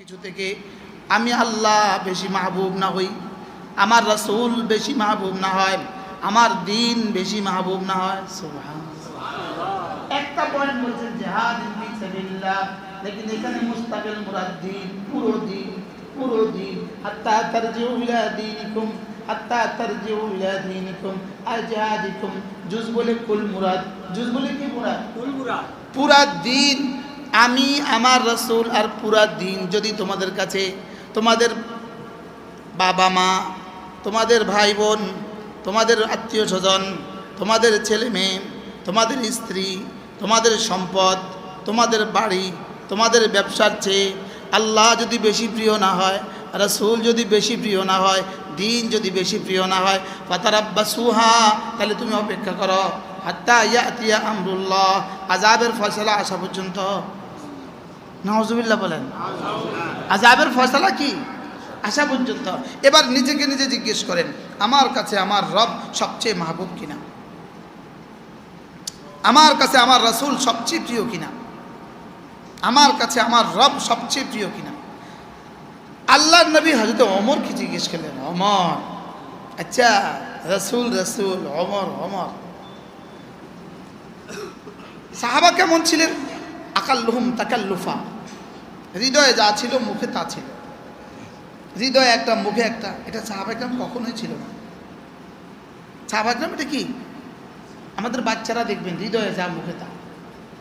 কিছু থেকে আমি আল্লাহ বেশি মাহবুব না হই, আমার রাসূল বেশি মাহবুব না হয়, আমার দিন বেশি মাহবুব না হয়। সুবহানাল্লাহ। একটা পয়েন্ট বলছেন জিহাদ ফি সাবিলিল্লাহ, লেকিন এখানে মুস্তাকিল মুরাদ দিন, পুরো দিন হাত্তা তারজিউ ইলা দীনিকুম, হাত্তা তারজিউ ইলা দীনিকুম আজহাদিকুম। জুজ বলে কুল মুরাদ, জুজ বলে কি মুরাদ? কুল মুরাদ, পুরা দিন। আমি আমার রাসূল আর পুরা দিন যদি তোমাদের কাছে, তোমাদের বাবা মা, তোমাদের ভাই বোন, তোমাদের আত্মীয় স্বজন, তোমাদের ছেলে মেয়ে, তোমাদের স্ত্রী, তোমাদের সম্পদ, তোমাদের বাড়ি, তোমাদের ব্যবসার চেয়ে আল্লাহ যদি বেশি প্রিয় না হয়, রাসূল যদি বেশি প্রিয় না হয়, দিন যদি বেশি প্রিয় না হয়, ফাতারাব্বাসুহা, তাহলে তুমি অপেক্ষা করো হাত্তা ইয়াতিয়া আমরুল্লাহ, আযাবের ফয়সালা আসা পর্যন্ত। নাউজুবিল্লাহ বলেন। আযাবের ফয়সালা কি? আসা পর্যন্ত। এবার নিজেকে নিজে জিজ্ঞেস করেন, আমার কাছে আমার রব সবচেয়ে মাহবুব কিনা? আমার কাছে আমার রাসূল সবচেয়ে প্রিয় কিনা? আমার কাছে আমার রব সবচেয়ে প্রিয় কিনা? আল্লাহর নবী হযরত ওমরকে জিজ্ঞেস করলেন, ওমর, আচ্ছা রাসূল ওমর, সাহাবা কেমন ছিলেন? আকাল্লুহুম তাকাল্লুফা, হৃদয়ে যা ছিল মুখে তা ছিল। হৃদয়ে একটা মুখে একটা, এটা সাহাবায়ে কেরাম কখনোই ছিল না। সাহাবায়ে কেরাম এটা কি? আমাদের বাচ্চারা দেখবেন হৃদয়ে যা মুখে তা।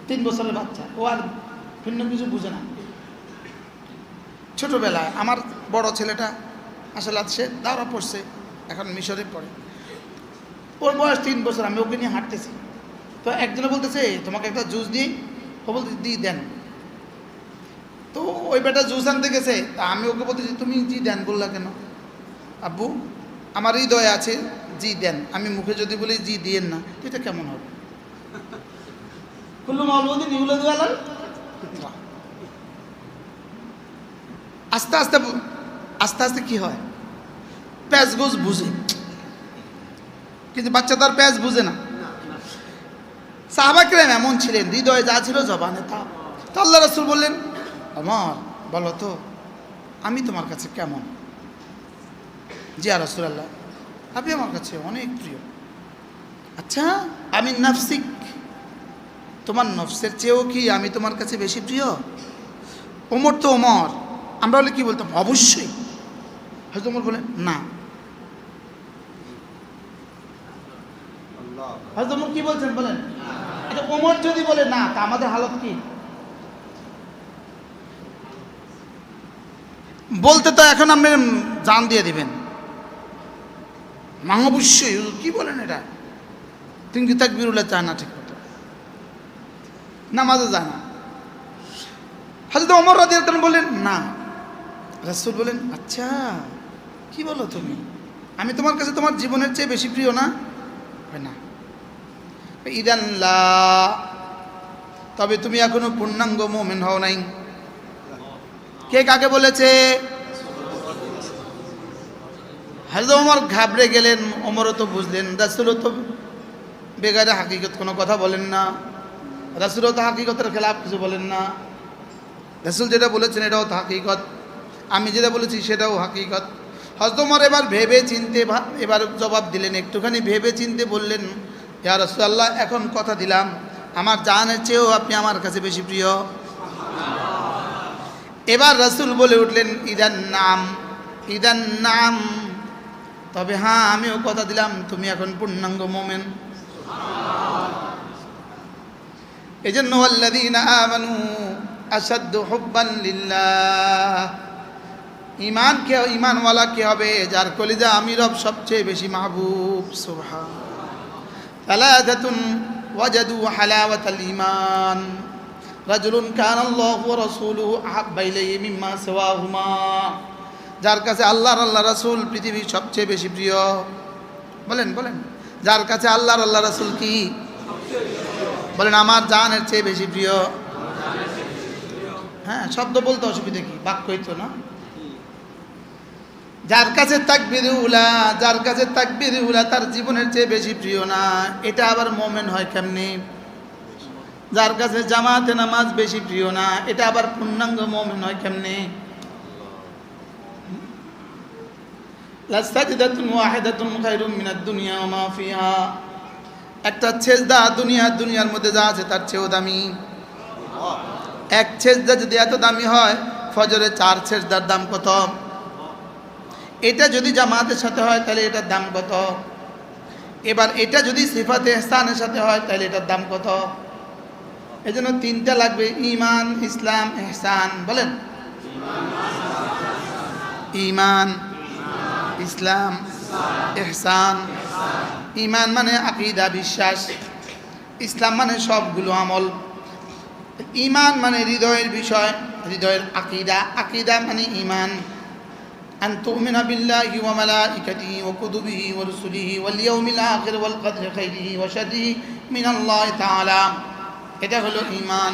3 বছরের বাচ্চা, ও আর ভিন্ন কিছু বুঝে না। ছোটবেলায় আমার বড় ছেলেটা আসলে সে দাওরা পড়ছে, এখন মিশরে পড়ে। ওর বয়স 3 বছর, আমি ওকে নিয়ে হাঁটতেছি, তো একজনে বলতেছে তোমাকে একটা জুস দিই, ও বলতে দিই দেন। তো ওই বেটা জুস আনতে গেছে, তা আমি ওকে বলতেছি তুমি জি দেন বললা কেন? আব্বু আমার হৃদয়ে আছে জি দেন, আমি মুখে যদি বলি জি দিয়েন না, এটা কেমন হবে? কুল্লু মাউলুদিন ইউলাদু আলাল ফিতরা। আস্তে আস্তে কি হয়? প্যাঁচ গোজ বুঝে, কিন্তু বাচ্চা তার প্যাঁচ বুঝে না। সাহাবা কেরাম এমন ছিলেন, হৃদয়ে যা ছিল জবানে তা। তো আল্লাহ রাসূল বললেন, আমার বলো তো আমি তোমার কাছে কেমন? জি ইয়া রাসূলুল্লাহ, আপনি আমার কাছে অনেক প্রিয়। আচ্ছা আমি নাফসিক, তোমার নফসের চেয়েও কি আমি তোমার কাছে বেশি প্রিয়? ওমর তো ওমর, আমরা হলে কি বলতাম? অবশ্যই। হয়তো ওমর বলেন না। হয়তো ওমর কি বলছেন বলেন? এটা ওমর যদি বলে না, তা আমাদের হালত কি? বলতে তো এখন আপনি জান দিয়ে দিবেন। মা অবশ্যই, কি বলেন এটা? তুমি কি তাকবীরুল্লাহ চায় না ঠিক মতো, নামাজে যায় না। হযরত ওমর রাদিয়াল্লাহু আনহু বলেন না। রাসূল বলেন আচ্ছা কি বলো তুমি, আমি তোমার কাছে তোমার জীবনের চেয়ে বেশি প্রিয় না? না। ইদান লা, তবে তুমি এখনো পূর্ণাঙ্গ মুমিন হও নাই। কে কাকে বলেছে? হযরত ওমর ঘাবড়ে গেলেন। ওমরও তো বুঝলেন রাসূলও তো বেগারে হাকিকত কোনো কথা বলেন না, রাসূলও তো হাকিকতের খেলাফ কিছু বলেন না। রাসূল যেটা বলেছেন এটাও তো হাকিকত, আমি যেটা বলেছি সেটাও হাকিকত। হযরত ওমর এবার ভেবে চিনতে এবার জবাব দিলেন, একটুখানি ভেবে চিনতে বললেন, ইয়া রাসূলুল্লাহ, এখন কথা দিলাম আমার জানের চেয়েও আপনি আমার কাছে বেশি প্রিয়। এবার রাসূল বলে উঠলেন, ইদান নাম, তবে হ্যাঁ আমিও কথা দিলাম তুমি এখন পূর্ণাঙ্গ মুমিন। এজন্য ওয়াল্লাযীনা আমানু আশাদ্দু হুব্বান লিল্লাহ, ঈমানওয়ালা কে হবে? যার কলিজা আমি রব সবচেয়ে বেশি মাহবুব। সুবহানাল্লাহ। সালাসাতুন ওয়াজাদু হালাওয়াতাল ঈমান, রাজুলুন কানাল্লাহু ওয়া রাসূলুহু আহাব্বা ইলাইহি মিম্মা সিওয়াহুমা, যার কাছে আল্লাহ রাসূল পৃথিবীর সবচেয়ে বেশি প্রিয়। বলেন যার কাছে আল্লাহ রাসূল কি? বলেন আমার জানের চেয়ে বেশি প্রিয়। হ্যাঁ, শব্দ বলতে অসুবিধা কি? বাক্যই তো না। যার কাছে তাকবীরে উলা তার জীবনের চেয়ে বেশি প্রিয় না, এটা আবার মুমিন হয় কেমনে? যার কাছে জামাতে নামাজ বেশি প্রিয় না, এটা আবার পূর্ণাঙ্গ মুমিন হয় কেমনে? লাসাজদাতুন ওয়াহিদাতুন খায়রুম মিনাদ দুনিয়া ওয়া মা ফিহা। একটা সেজদা দুনিয়ার মধ্যে যা আছে তার চেয়েও দামি। এক সেজদা যদি এত দামি হয়, ফজরে 4 সেজদার দাম কত? এটা যদি জামাতের সাথে হয় তাহলে এটার দাম কত? এবার এটা যদি সিফাতে ইহসানের সাথে হয় তাহলে এটার দাম কত? এজন্য 3টা লাগবে, ঈমান, ইসলাম, ইহসান। বলেন, ঈমান, ইসলাম, ইহসান। ঈমান মানে আকীদা, বিশ্বাস। ইসলাম মানে সবগুলো আমল। ঈমান মানে হৃদয়ের বিষয়, হৃদয়ের আকীদা। আকীদা মানে ঈমান। আন তুমিনা বিল্লাহি ওয়া মালাইকাতিহি ওয়া কুতুবিহি ওয়া রুসুলিহি ওয়াল ইয়াউমিল আখির ওয়াল কদরি খাইরিহি ওয়া শাররিহি মিনাল্লাহি তাআলা। এটা হলো ঈমান।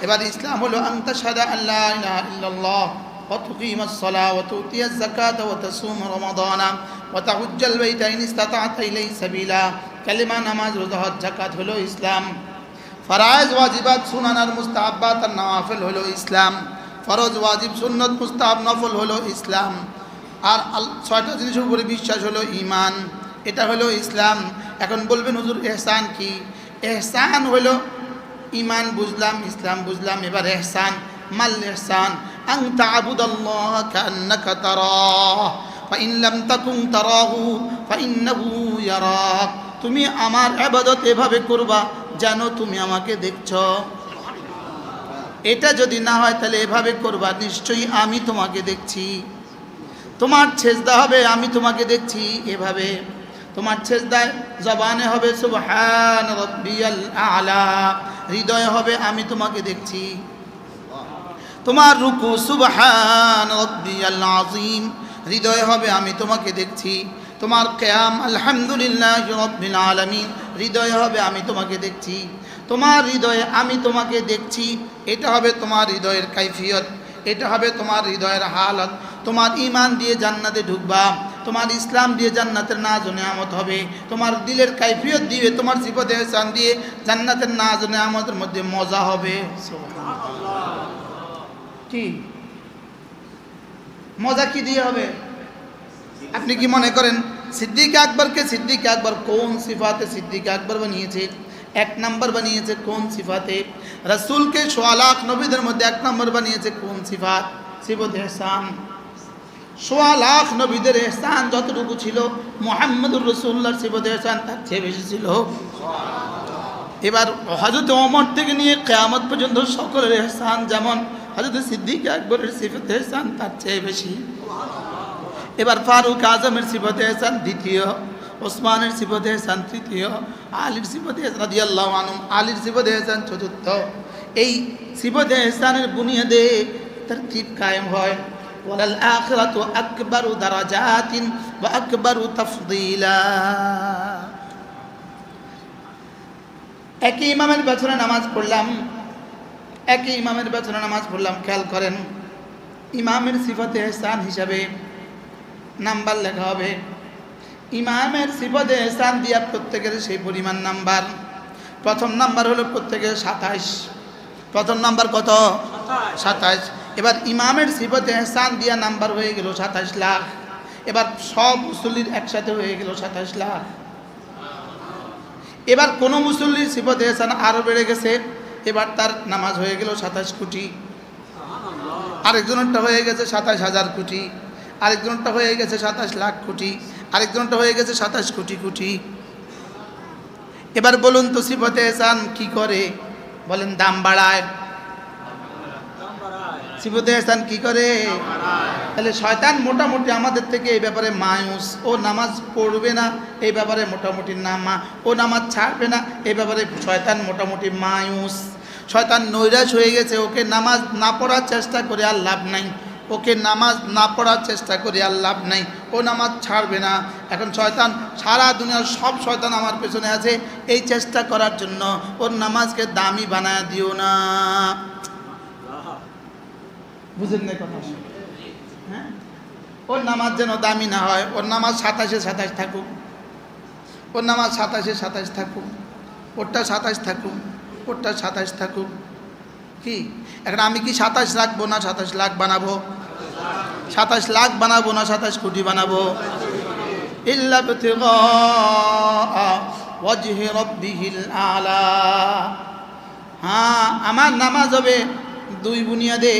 এবার ইসলাম হলো আন তাশহাদা আল্লা ইলাহা ইল্লাল্লাহ ওয়া তুকিমাস সালাহ ওয়া তুতিয়াজ যাকাতা ওয়া তাসুম রমাদানা ওয়া তাহুজ্জাল বাইতা ইন ইসতাতা'তা ইলাইহি সাবিলা। কালিমা, নামাজ, রোজা, হজ, যাকাত হলো ইসলাম। ফরায়েজ, ওয়াজিবাত, সুনান আর মুস্তাহাব্বাত আর নওয়াফিল হলো ইসলাম। ফরজ, ওয়াজিব, সুন্নত, মুস্তাহাব, নফল হলো ইসলাম। আর 6টা জিনিসের উপরে বিশ্বাস হলো ঈমান। এটা হলো ইসলাম। এখন বলবেন হুজুর ইহসান কি? ইহসান হলো ঈমান বুঝলাম, ইসলাম বুঝলাম, এবার ইহসান। মাল ইহসান আন তা'বুদাল্লাহ কাআন্নাকা তারাহ ফাইন লাম তাকুন তারাহু ফাইন্নাহু ইয়ারাক। তুমি আমার ইবাদত এভাবে করবা যেন তুমি আমাকে দেখছো। এটা যদি না হয় তাহলে এভাবে করবা, নিশ্চয়ই আমি তোমাকে দেখছি। তোমার সেজদা হবে আমি তোমাকে দেখছি এভাবে। তোমার সেজদায় জবানে হবে সুবহান রাব্বিয়াল আ'লা, হৃদয়ে হবে আমি তোমাকে দেখছি। তোমার রুকু সুবহান রাব্বিয়াল আযীম, হৃদয়ে হবে আমি তোমাকে দেখছি। তোমার কিয়াম আলহামদুলিল্লাহি রাব্বিল আলামিন, হৃদয়ে হবে আমি তোমাকে দেখছি। তোমার হৃদয়ে আমি তোমাকে দেখছি, এটা হবে তোমার হৃদয়ের কাইফিয়ত, এটা হবে তোমার হৃদয়ের হালত। তোমার ঈমান দিয়ে জান্নাতে ঢুকবা, তোমার ইসলাম দিয়ে জান্নাতের নাজ ও নেয়ামত হবে। তোমার দিলের কাইফিয়ত দিয়ে, তোমার সিফাতে ইহসান দিয়ে জান্নাতের নাজ ও নেয়ামতের মধ্যে মজা হবে। সুবহানাল্লাহ। কি মজা কি দিয়ে হবে? আপনি কি মনে করেন সিদ্দিক আকবরকে সিদ্দিক আকবর কোন সিফাতে সিদ্দিক আকবর বানিয়েছে? 1 নম্বর বানিয়েছে কোন সিফাতে? রাসূলকে 1.25 লাখ নবীদের মধ্যে 1 নম্বর বানিয়েছে কোন সিফাত? সিফাতে ইহসান। 1.25 লাখ নবীদের ইহসান যতটুকু ছিল, মুহাম্মদুর রাসূলুল্লাহর সিফাতে ইহসান তার চেয়ে বেশি ছিল। এবার হযরত ওমর থেকে নিয়ে কিয়ামত পর্যন্ত সকলের ইহসান যেমন, হযরত সিদ্দিক আকবরের সিফাতে ইহসান তার চেয়ে বেশি। এবার ফারুক আজমের সিফাতে ইহসান দ্বিতীয়, ওসমানের সিফাতে ইহসান তৃতীয়, আলীর সিফাতে ইহসান রাদিয়াল্লাহু আনহু আলীর সিফাতে ইহসান চতুর্থ। এই সিফাতে ইহসানের বুনিয়াদে তরতিব কায়েম হয়। ওয়ালাল আখিরাতু আকবারু দারাজাতিন ওয়া আকবারু তাফদীলা। একই ইমামের পেছনে নামাজ পড়লাম, একই ইমামের পেছনে নামাজ পড়লাম, খেয়াল করেন ইমামের সিফাতে ইহসান হিসাবে নাম্বার লেখা হবে। ইমামের সিফাতে ইহসান দিয়া প্রত্যেকের সেই পরিমাণ নাম্বার। প্রথম নাম্বার হলো প্রত্যেকের 27। প্রথম নাম্বার কত? 27। এবার ইমামের সিফাতে ইহসান দিয়া নাম্বার হয়ে গেল 27 লাখ। এবার সব মুসল্লির একসাথে হয়ে গেল 27 লাখ। এবার কোন মুসল্লির সিফাতে ইহসান আরো বেড়ে গেছে, এবার তার নামাজ হয়ে গেল 27 কোটি। আরেকজনেরটা হয়ে গেছে 27,000 কোটি, আরেকজনটা হয়ে গেছে 27 লাখ কোটি, আরেকজনটা হয়ে গেছে 27 কোটি কোটি। এবার বলুন তো সিফাতে ইহসান কি করে? বলেন দাম বাড়ায়। সিফাতে ইহসান কি করে? তাহলে শয়তান মোটামুটি আমাদের থেকে এই ব্যাপারে মায়ুস। ও নামাজ পড়বে না এই ব্যাপারে মোটামুটি ও নামাজ ছাড়বে না এই ব্যাপারে শয়তান মোটামুটি মায়ুস। শয়তান নৈরাশ হয়ে গেছে, ওকে নামাজ না পড়ার চেষ্টা করে আর লাভ নাই, ওকে নামাজ না পড়ার চেষ্টা করে আর লাভ নাই, ও নামাজ ছাড়বে না। এখন শয়তান সারা দুনিয়ার সব শয়তান আমার পেছনে আছে এই চেষ্টা করার জন্য ওর নামাজকে দামি বানায় দিও না। বুঝেন না কথা? হ্যাঁ, ওর নামাজ যেন দামি না হয়। ওর নামাজ 27-27 থাকুক, ওর নামাজ 27-27 থাকুক, ওরটা 27 থাকুক, ওরটা 27 থাকুক। কি এখন আমি কি 27 রাখবো না 27 লাখ বানাবো? 27 লাখ বানাবো না 27 কোটি বানাবো? ইল্লা ইবতিগা ওয়াজহি রাব্বিহিল আলা। হ্যাঁ, আমার নামাজ হবে দুই বুনিয়াদে।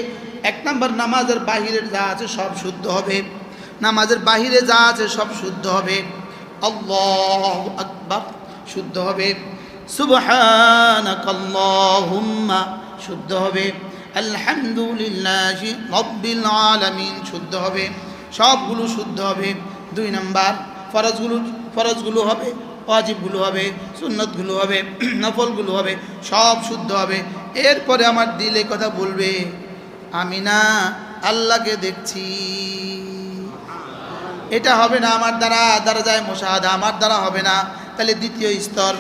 এক নম্বর, নামাজের বাহিরের যা আছে সব শুদ্ধ হবে, নামাজের বাহিরে যা আছে সব শুদ্ধ হবে। আল্লাহু আকবার শুদ্ধ হবে, সুবহানাকাল্লাহুম্মা শুদ্ধ হবে, আলহামদুলিল্লাহি রাব্বিল আলামিন শুদ্ধ হবে, সবগুলো শুদ্ধ হবে। দুই নম্বর, ফরজগুলো হবে, ওয়াজিবগুলো হবে, সুন্নতগুলো হবে, নফলগুলো হবে, সব শুদ্ধ হবে। এরপরে আমার দিলে কথা বলবে, আমি না আল্লাহকে দেখছি। এটা হবে না আমার দ্বারা যায় মুশাহাদা, আমার দ্বারা হবে না। তাহলে দ্বিতীয় স্তর,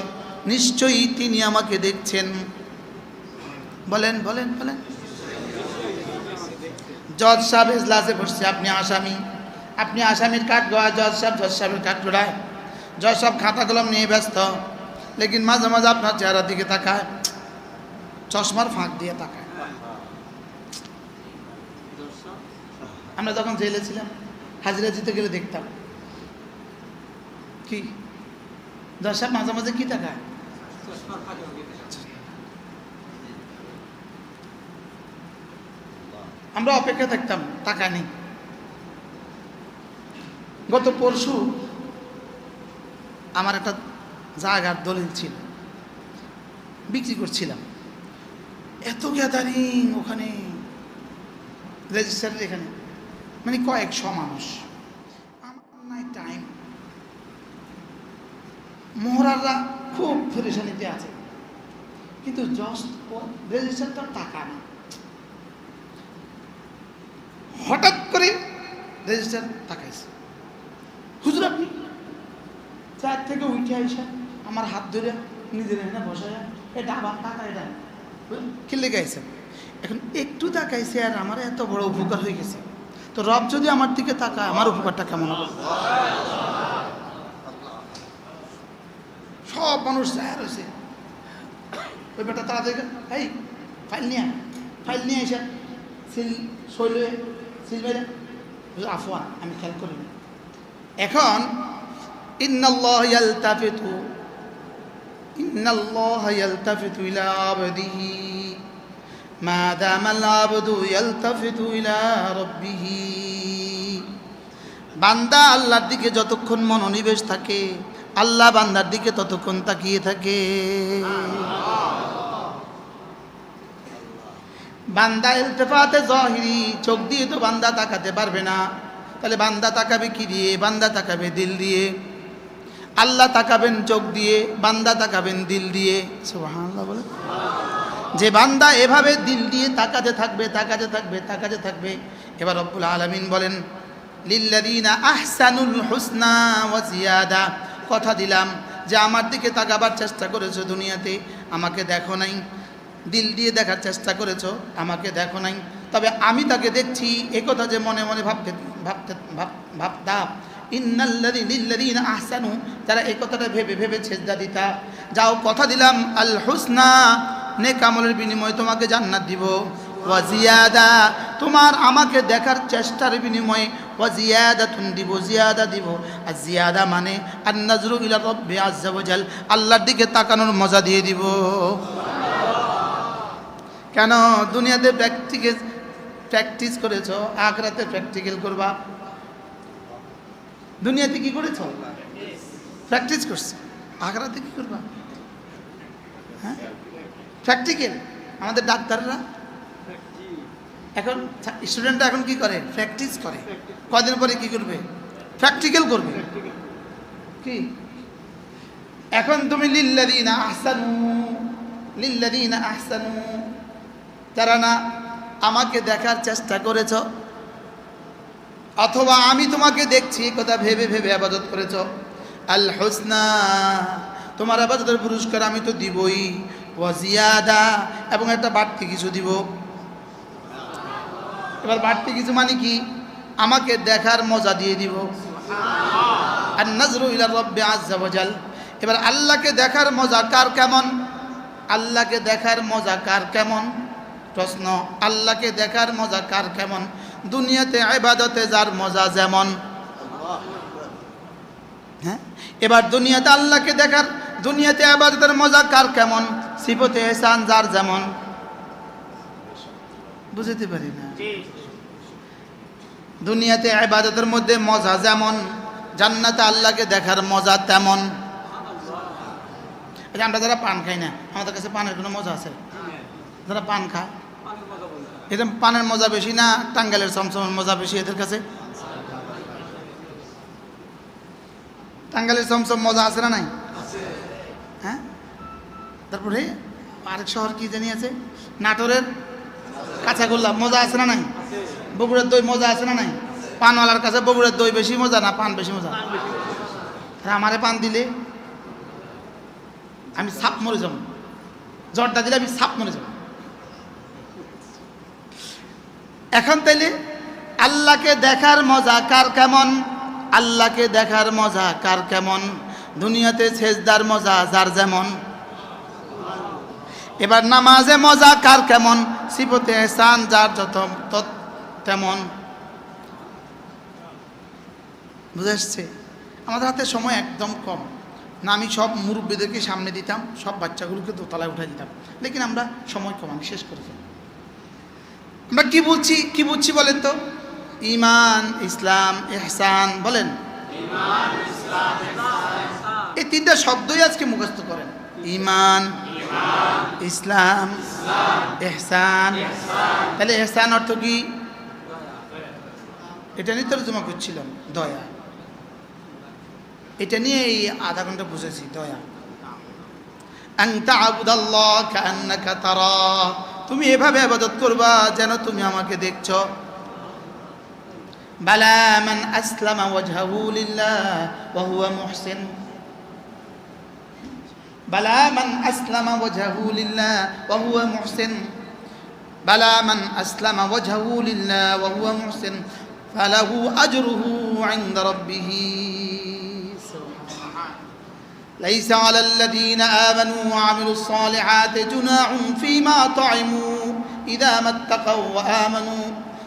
নিশ্চয়ই তিনি আমাকে দেখছেন। বলেন বলেন বলেন। জজ সাহেব এজলাসে বসছে, আপনি আসামির কাঠ গোয়া, জজ সাহেবের কাঠ গোড়ায়। জজ সাহেব খাতা কলম নিয়ে ব্যস্ত, লেকিন মাঝে মাঝে আপনার চেহারার দিকে তাকায়, চশমার ফাঁক দিয়ে তাকায়। আমরা যখন জেলে ছিলাম, হাজিরা দিতে গেলে দেখতাম কি জজ সাহেব মাঝে মাঝে কি তাকায়। আমরা অপেক্ষা থাকতাম, টাকা নেই। গত পরশু আমার একটা জায়গার দলিল ছিল, বিক্রি করছিলাম। এত গ্যাদারিং ওখানে, রেজিস্ট্রারের এখানে, মানে কয়েকশো মানুষ। আমার নাই টাইম, মোহরাররা খুব পরেশানিতে আছে, কিন্তু জাস্ট রেজিস্ট্রার টাকা নেই। হঠাৎ করে রেজিস্টার তাকাইছে, হুজুর আপনি চার থেকে উঠে আইসা আমার হাত ধরে নিজের এখানে বসায়, এটা আবার টাকা, এটা খেলে গাইছে। এখন একটু তাকাইছে আর আমার এত বড় উপকার হয়ে গেছে। তো রব যদি আমার দিকে তাকায়, আমার উপকারটা কেমন হবে? সব মানুষ চায় রয়েছে। ওই বেটা তাড়াতাড়ি, এই ফাইল নিয়ে এসে আফওয়ান, আমি খেয়াল করিনি। এখন ইন্নাল্লাহ ইয়ালতাফিতু ইলা আবদিহি মা দামাল আবদু ইয়ালতাফিতু ইলা রাব্বিহি। বান্দা আল্লাহর দিকে যতক্ষণ মনোনিবেশ থাকে, আল্লাহ বান্দার দিকে ততক্ষণ তাকিয়ে থাকে। বান্দা ইলতিফাতে জাহিরি, চোখ দিয়ে তো বান্দা তাকাতে পারবে না। তাহলে বান্দা তাকাবে কি দিয়ে? বান্দা তাকাবে দিল দিয়ে। আল্লাহ তাকাবেন চোখ দিয়ে, বান্দা তাকাবেন দিল দিয়ে। সুবহানাল্লাহ বলে। যে বান্দা এভাবে দিল দিয়ে তাকাতে থাকবে। এবার রব্বুল আলামিন বলেন, লিল্লাযীনা আহসানুল হুসনা ওয়া জিয়াদা। কথা দিলাম যে আমার দিকে তাকাবার চেষ্টা করেছো দুনিয়াতে, আমাকে দেখো নাই। দিল দিয়ে দেখার চেষ্টা করেছো, আমাকে দেখো নাই। তবে আমি তাকে দেখছি, একথা যে মনে মনে ভাবতাম। লিল্লাযীনা আহসানু, যারা এই কথাটা ভেবে সেজদা দিতা। যাও, কথা দিলাম আল হুসনা, নেক আমলের বিনিময়ে তোমাকে জান্নাত দিব। ওয়া জিয়াদা, তোমার আমাকে দেখার চেষ্টার বিনিময়ে ওয়া জিয়াদাতুন দিব, জিয়াদা দিব। আর জিয়াদা মানে আন নাজরু ইলা রাব্বি আযজা ওয়া জাল, আল্লাহর দিকে তাকানোর মজা দিয়ে দিব। কেন? দুনিয়াতে প্র্যাকটিস করেছো, আখিরাতে প্র্যাকটিক্যাল করবা। দুনিয়াতে কি করেছো? প্র্যাকটিস করছো। আখিরাতে কি করবা? হ্যাঁ, প্র্যাকটিক্যাল। আমাদের ডাক্তাররা এখন, স্টুডেন্টরা এখন কি করে? প্র্যাকটিস করে। কদিন পরে কি করবে? প্র্যাকটিক্যাল করবে। কি এখন তুমি লিল্লাযীনা আহসানু, যারা না আমাকে দেখার চেষ্টা করেছ, অথবা আমি তোমাকে দেখছি, কথা ভেবে ইবাদত করেছ। আল হুসনা, তোমার ইবাদতের পুরস্কার আমি তো দিবই। ওয়া জিয়াদা, এবং একটা বাড়তি কিছু দিব। এবার বাড়তি কিছু মানে কি? আমাকে দেখার মজা দিয়ে দিব। আর নাজরু ইলা রাব্বি আযজা ওয়া জাল। এবার আল্লাহকে দেখার মজা কার কেমন? আল্লাহকে দেখার মজা কার কেমন? প্রশ্ন, আল্লাহকে দেখার মজা কার কেমন? দুনিয়াতে ইবাদতে যার মজা যেমন, হ্যাঁ, এবার দুনিয়াতে আল্লাহকে দেখার, দুনিয়াতে ইবাদতের মজা কার কেমন, সিফতে ইহসান যার যেমন, বুঝতে পারি না। দুনিয়াতে ইবাদতের মধ্যে মজা যেমন, জান্নাতে আল্লাহকে দেখার মজা তেমন। আমরা যারা পান খাই না, আমাদের কাছে পানের কোনো মজা আছে? যারা পান খায়, এটা পানের মজা বেশি না টাঙ্গাইলের চমচমের মজা বেশি এদের কাছে? টাঙ্গাইলের চমচম মজা আছে না নাই? হ্যাঁ, তারপরে আরেক শহর কি জানি আছে, নাটোরের কাঁচাগোল্লা মজা আছে না নাই? বগুড়ার দই মজা আছে না নাই? পানওয়ালার কাছে বগুড়ার দই বেশি মজা না পান বেশি মজা? আমারে পান দিলে আমি সাপ মরে যাব, জর্দা দিলে আমি সাপ মরে যাব। এখন তাইলে আল্লাহকে দেখার মজা কার কেমন, আল্লাহকে দেখার মজা কার কেমন, দুনিয়াতে সেজদার মজা যার যেমন। এবার নামাজে মজা কার কেমন, সিফতে ইহসান যার যত তেমন। বুঝে আসছে? আমাদের হাতে সময় একদম কম না, আমি সব মুরব্বীদেরকে সামনে দিতাম, সব বাচ্চাগুলোকে দোতলায় উঠাই দিতাম, লেকিন আমরা সময় কম, আমি শেষ করে ফেলি। আমরা কি বুঝছি বলেন তো? ঈমান, ইসলাম, ইহসান, বলেন এই তিনটা শব্দই আজকে মুখস্থ করেন। ঈমান, ইসলাম, ইহসান। তাহলে ইহসান অর্থ কি? এটা নিয়ে তর্জমা করছিলাম, দয়া। এটা নিয়ে এই আধা ঘন্টা বুঝেছি, দয়া। আন তা'বুদাল্লাহ কাআন্নাকা তারা, তুমি এভাবে ইবাদত করবা যেন তুমি আমাকে দেখছো। বালা মান আসলামা ওয়াজহাহু লিল্লাহ ওয়া হুয়া মুহসিন, বালা মান আসলামা ওয়াজহাহু লিল্লাহ ওয়া হুয়া মুহসিন, বালা মান আসলামা ওয়াজহাহু লিল্লাহ ওয়া হুয়া মুহসিন ফালাহু আজরুহু ইনদা রাব্বিহ। ليس على الذين آمنوا وعملوا الصالحات جناح فيما طعموا إذا ما اتقوا وآمنوا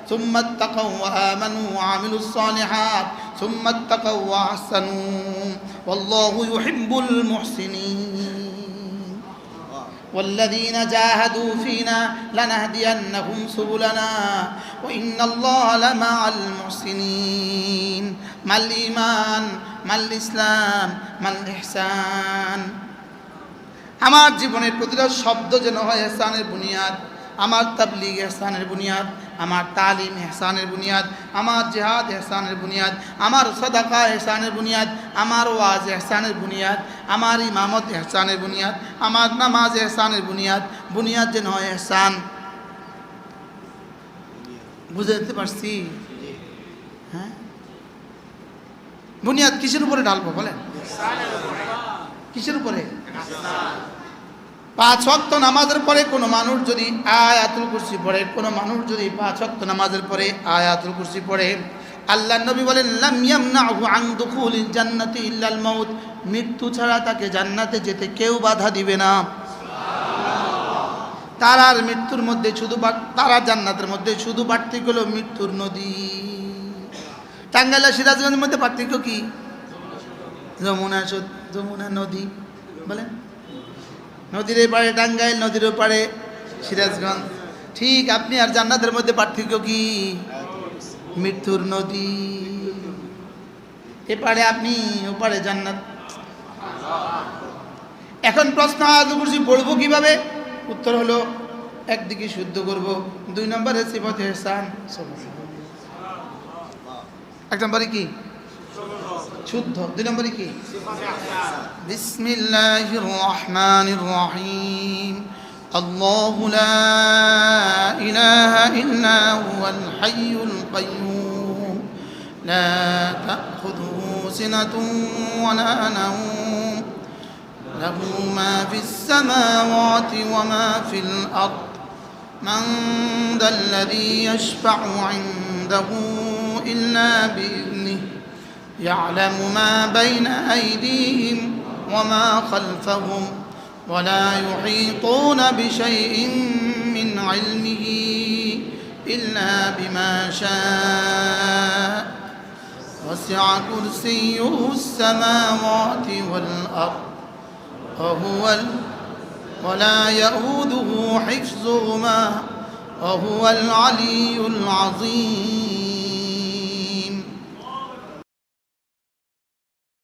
ثم اتقوا وآمنوا وعملوا الصالحات ثم اتقوا وأحسنوا والله يحب المحسنين والذين جاهدوا فينا لنهدينهم سبلنا وإن الله لمع المحسنين ما الإيمان ما الإسلام ما الإحسان। আমার জীবনের প্রতিটা শব্দ যেন হয় ইহসানের বুনিয়াদ, আমার তাবলীগ ইহসানের বুনিয়াদ, আমার তালিম ইহসানের বুনিয়াদ, আমার জিহাদ ইহসানের বুনিয়াদ, আমার সাদাকা ইহসানের বুনিয়াদ, আমার ওয়াজ ইহসানের বুনিয়াদ, আমার ইমামত ইহসানের বুনিয়াদ, আমার নামাজ ইহসানের বুনিয়াদ। বুনিয়াদ যেন হয় ইহসান। বুঝতে পারছি? হ্যাঁ, বুনিয়াদ কিসের উপরে ঢালবো বলেন? কিসের উপরে? 5 ওয়াক্ত নামাজের পরে কোনো মানুষ যদি আয়াতুল কুরসি পড়ে, কোনো মানুষ যদি 5 ওয়াক্ত নামাজের পরে আয়াতুল কুরসি পড়ে, আল্লাহর নবী বলেন লাম ইয়ামনাহু আন দুখুলিল জান্নাতি ইল্লাল মাউত, মৃত্যু ছাড়া তাকে জান্নাতে যেতে কেউ বাধা দিবে না। তার আর মৃত্যুর মধ্যে শুধু তারা জান্নাতের মধ্যে শুধু পার্থক্য হলো মৃত্যুর নদী। টাঙ্গাইল সিরাজগঞ্জের মধ্যে পার্থক্য কি? যমুনা নদী, বলেন নদীর পাড়ে টাঙ্গাইল, নদীর পাড়ে সিরাজগঞ্জ। ঠিক আপনি আর জান্নাতের মধ্যে পার্থক্য কি? মৃত্যুর নদী। এপারে আপনি, ওপারে জান্নাত। এখন প্রশ্ন, আয়াতুল কুরসি পড়বো কিভাবে? উত্তর হলো একদিকে শুদ্ধ করব, 2 নম্বরে সিফতে ইহসান, 1 নম্বরে কি শুদ্ধ, 2 নম্বরে কি বিসমিল্লাহির রহমানির রহিম। আল্লাহু লা ইলাহা ইল্লা হুয়াল হাইয়ুল কাইয়্যুম লা তাখুযুহু সিনাতুন ওয়া লা নাওম লাহু মা ফিস সামাওয়াতি ওয়া মা ফিল আরদ মান যাল্লাযী ইয়াশফা'ু 'ইনদাহু ইল্লা বিইذনিহি يعلم ما بين أيديهم وما خلفهم ولا يحيطون بشيء من علمه إلا بما شاء وسع كرسيه السماوات والأرض ولا يؤوده حفظهما وهو العلي العظيم